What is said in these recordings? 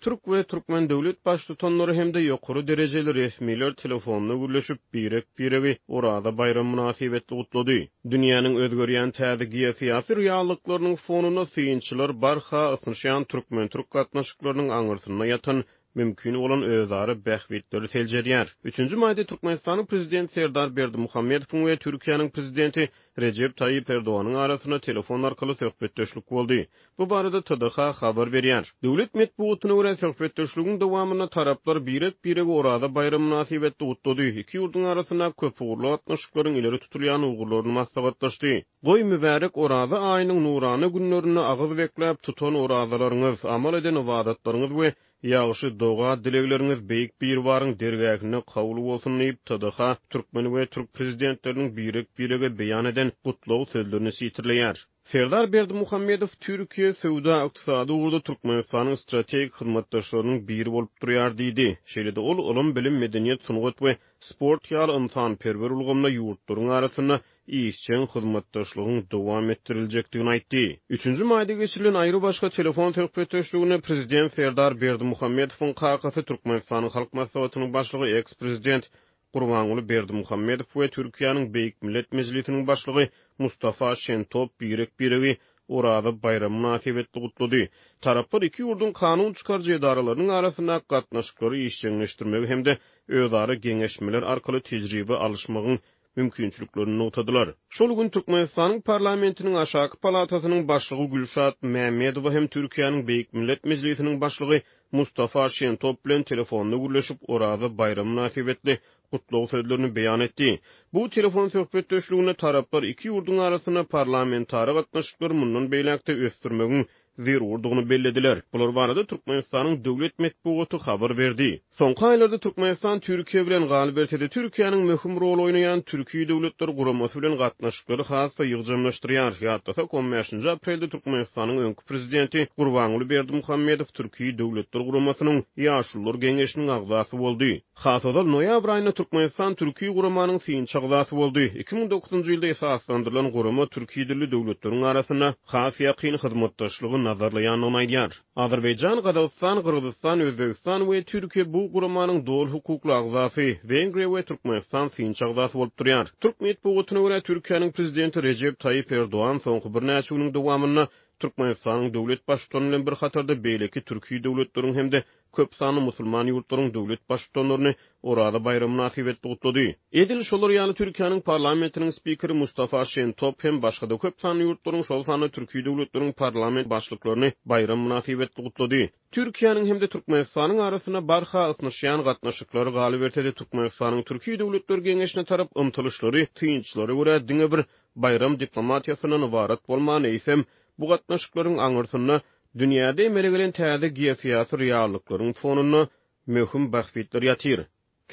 Türk we Türkmen döwlet başlyklary hemde ýokary derejeli resmiler telefonyna gürleşip biregi orada bayram münasibetli gutlady. Dünýäniň özgerýän täze geýäsiýasy reallyklarynyň fonuna syýynçylar barha ysynşan Türkmen Türk gatnaşyklarynyň aňyrsyna ýatan mümkin olan özarı bähwitleri seljerýär. 3-nji maýda Türkmenistanyň prezidenti Serdar Berdimuhammedow we Türkiýanyň prezidenti Recep Tayyip Erdoğan'ın arasyna telefon arkaly söhbetdeşlik boldy. Bu barada TDH habar berýär. Döwlet medeniýetine görä söhbetdeşligiň dowamyna taraplar biregi orada bayram münasibetli gutlady. Iki ýurduň arasyna köp uğurlu gatnaşyklaryň ileri tutulýan ugurlaryny maslahatlaşdy. Goý mübarek orada aýynyň nurany günlerini agyz bekläp tutan oradalaryňyz, amal eden ibadatlaryňyz we ýagşy doga dilegleriniz beýik bir waryň dergähine kabul bolsun diýip TDH Türkmen we Türk prezidentleriniň birege beýan eden gutlaw sözlerini sitirleýär. Serdar Berdimuhammedow Türkiýe sowda ykdysady ugrda Türkmenistanyň strategik hyzmatdaşlarynyň biri bolup durýar diýdi. Şeýle-de ol ulum bilim, medeniýet, sungat we sport ýaly insan-perwer ulgamda ýurtlaryň arasyna işçiň hyzmatdaşlygyň dowam ettiriljekdigini aýtdy. 3-nji maýda geçirilen aýry başga telefon söhbetdeşligine prezident Serdar Berdimuhammedowyň kakasy Türkmenistanyň halk maslahatynyň başlygy eks-prezident Gurbanguly Berdimuhammedow we Türkiýanyň Beýik Millet Mejlisiniň başlygy Mustafa Şentop biregi orada bayram münasibetli gutlady. Taraplar iki ýurduň kanun çykarjy edaralarynyň arasyna gatnaşyklary işçiňleşdirmek hemde özara geňeşmeler arkaly tejribe alışmagyň mümkinçiliklerini noktadylar. Şol gün Türkmenistanyň parlamentiniň aşaky palatasynyň başlygy Gülşat Mämedowa hem Türkiýanyň Beýik Millet Mejlisiniň başlygy Mustafa Şentop bilen telefonyna gürleşip orada bayram münasibetli gutlaw sözlerini beýan etdi. Bu telefon söhbetdeşligine taraplar iki ýurduň arasyna parlamentary gatnaşyklary mundan beýlekde ösdürmegiň zerurdygyny bellediler. Bular barada Türkmenistanyň döwlet medeniýeti habar berdi. Soňky aýlarda Türkmenistan Türkiýe bilen galibiyetde Türkiýanyň möhüm rol oýnaýan Türkiýe döwletleri guramasy bilen gatnaşyklary hassa ýygjamlaşdyrýar. Ýa-da 15 aprelde Türkmenistanyň öňkü prezidenti Gurbanguly Berdimuhammedow Türkiýe döwletleri guramasynyň ýaşullar geňeşiniň agzasy boldy. Hasada noýabr aýynda Türkmenistan Türkiýe guramanyň syýynçy agzasy boldy. 2009-njy ýylda esaslandyrylan gurama Türkiýe dilli döwletleriň arasyna has ýakyn hyzmatdaşlygy nazarlaýanyny aýdýar. Azerbaýjan, Gazaqstan, Kyrgyzstan, Özbegistan we Türkiýe bu guramanyň dol hukukly agzasy, Wengriýa we Türkmenistan syýynçy agzasy bolup durýar. Türk medeniýetine görä Türkiýanyň prezidenti Recep Tayyip Erdoğan soňky bir näçe güniň dowamyna Türkmenistanyň döwlet başlyklary bilen bir hatarda beýleki Türkiýe döwletleriň hemde köp sany musulman ýurtlaryň döwlet başlyklaryny orada bayram münasibetli gutlady. Edil şolar ýaly Türkiýanyň parlamentiniň spikeri Mustafa Şentop hem başga da köp sany ýurtlaryň şol sany Türkiýe döwletleriň parlament başlyklaryny bayram münasibetli gutlady. Türkiýanyň hem de Türkmenistanyň arasyna barha ysynşan gatnaşyklary galibiyetde Türkmenistanyň Türkiýe döwletleri geňeşine tarap ymtylşlary, tyňçylary görä diňe bir bayram diplomatiýasynyň ibarat bolmagyny eýsem, bu gatnaşyklaryň aňyrsyna dünýäde emelegelen täze geýäsiýasy reallyklaryň fonuna möhüm bähwitler ýatyr.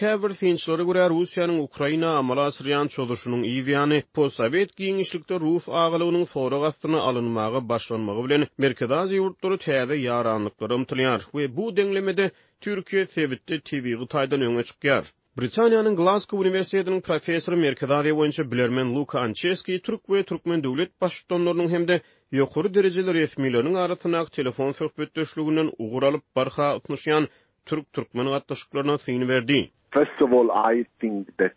Käbir synçylary görä Russiýanyň Ukraina amala asyrýan çözüşiniň ýygyany postsowet giňişlikde Rus agalygynyň sorak astyna alynmagy başlanmagy bilen Merkez Aziýa ýurtlary täze ýaranlyklary ymtylýar we bu deňlemede Türkiýe sebitli TV Gutaýdan öňe çykýar. Britaniýanyň Glasgow Uniwersitetiniň professory Merkez Aziýa boýunça bilermen Luka Ancheski Türk we Türkmen döwlet başlyklarynyň hemde ýokary derejeli resmileriniň arasyna telefon söhbetdeşliginden ugur alyp barha ysynşan Türk-Türkmen gatnaşyklaryna syny berdi. First of all, I think that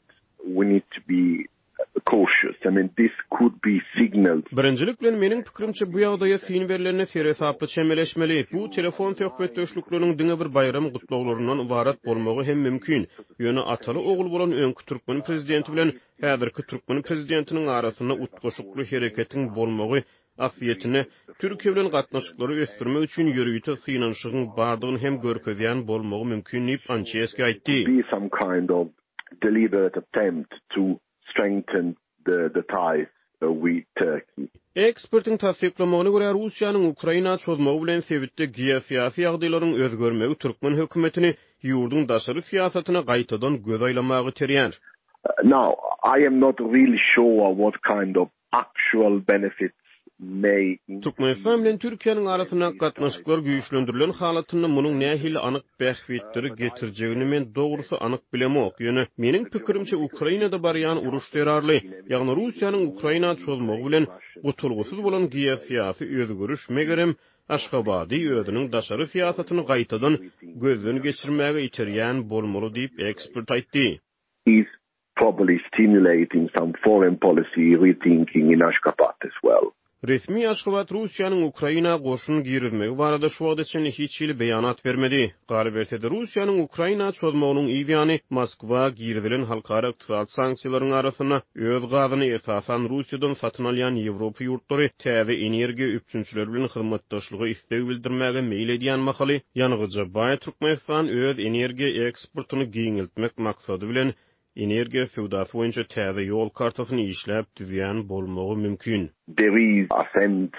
we need to be cautious. I mean, this could be signaled. Birinjilik bilen meniň pikirimçe bu ýagdaýa syny berilerine seresaply çemeleşmeli. Bu telefon söhbetdeşlikleriniň diňe bir bayram gutlawlaryndan ibarat bolmagy hem mümkin. Ýöne ataly ogul bolan öňkü Türkmen prezidenti bilen häzirki Türkmen prezidentiniň arasyna utgaşykly hereketiň bolmagy asyetini Türkiýe bilen gatnaşyklary ösdürmek üçin ýürüýte syňanşygyň bardygyny hem görkezýän bolmagy mümkin diýip Ancheski aýtdy. Be some kind of deliberate attempt to strengthen the ties with Turkey. Ekspertiň tasdiklamagyna görä Russiýanyň Ukraina çözmegi bilen sebitde geýäsiýasy ýagdaýlaryň özgörmegi Türkmen hökümetini ýurduň daşary siýasatyna gaýtadan göz aýlamagy terýär. Now, I am not really sure what kind of actual benefits may... Türkmenistan bilen Türkiýanyň arasyna gatnaşyklar güýçlendirilen halatyny munyň nähili anyk bähwetleri getirjegini men dogrusu anyk bilemok. Ýöne meniň pikirimçe Ukrainada barýan uruş derarly, ýagny Russiýanyň Ukraina çözmegi bilen gutulgusyz bolan geosyýasy özgörüş megerem Aşgabady özüniň daşary siýasatyny gaýtadan gözden geçirmäge içerýän bolmaly diýip ekspert aýtdy. Is probably stimulating some foreign policy rethinking in Ashgabat as well. Resmi Aşgabat Russiýanyň Ukraina goşun girizmegi barada şu wagt içinde hiç ýyly beýanat bermedi. Galy berse-de Russiýanyň Ukraina çözmeginiň ýa-ni Moskwa giridilen halkara ykdysat sanksiýalaryň arasyna öz gazyny esasan Russiýadan satyn alýan Ýewropa ýurtlary täze energiýa üçünçiler bilen hyzmatdaşlygy istek bildirmäge meýil edýän mahaly ýanygyja baý Türkmenistan öz energiýa eksportyny giňiltmek maksady bilen energiýa sowdasy boýunça täze ýol kartasyny işläp düzýän bolmagy mümkin. There is a sense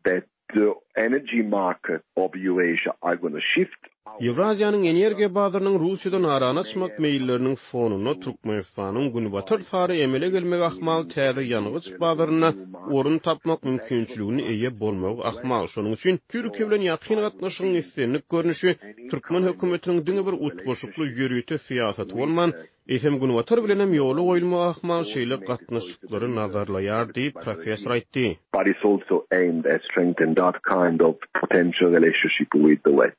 that the energy market of Eurasia are going to shift. Evrasiýanyň energiýa bazarynyň Russiýadan arana çymak meýilleriniň fonuny Türkmenistanyň günbatyr sary emele gelmek ahmal täze ýanygyç bazaryna orun tapmak mümkinçiligini eýe bolmak ahmal. Şonuň üçin Türkiýe bilen ýakyn gatnaşygyň islenlik görnüşi Türkmen hökümetiniň diňe bir utgoşukly ýürüýte siýasaty bolman, efem günbatyr bilen hem ýoly goýulmak ahmal şeýle gatnaşyklary nazarlaýar diýip professor aýtdy. But it's also aimed at strengthening that kind of potential relationship with the West.